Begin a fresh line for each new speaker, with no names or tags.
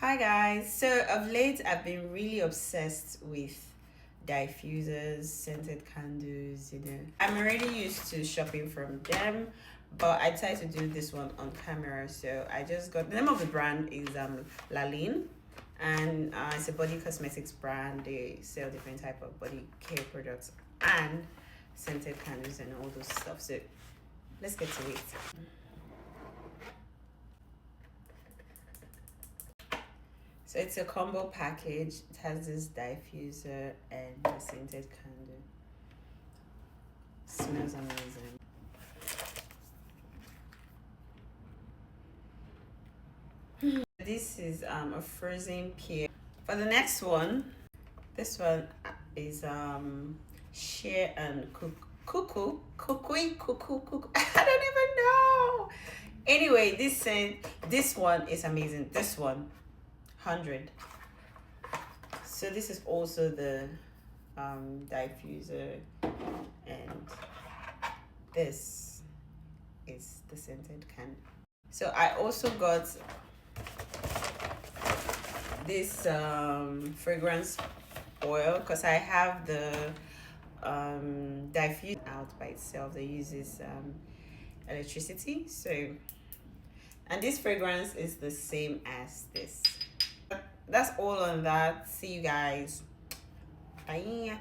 Hi guys, so of late I've been really obsessed with diffusers, scented candles, I'm already used to shopping from them, but I decided to do this one on camera. So I just got, the name of the brand is LALINE, and it's a body cosmetics brand. They sell different type of body care products and scented candles and all those stuff. So let's get to it. So it's a combo package. It has this diffuser and a scented candle. Smells amazing. This is a frozen pear. For the next one, this one is shea and cuckoo. I don't even know. Anyway, this one is amazing. This one 100. So this is also the diffuser, and this is the scented candle. So I also got this fragrance oil because I have the diffuser out by itself that uses electricity. So, and this fragrance is the same as this. That's all on that. See you guys. Bye.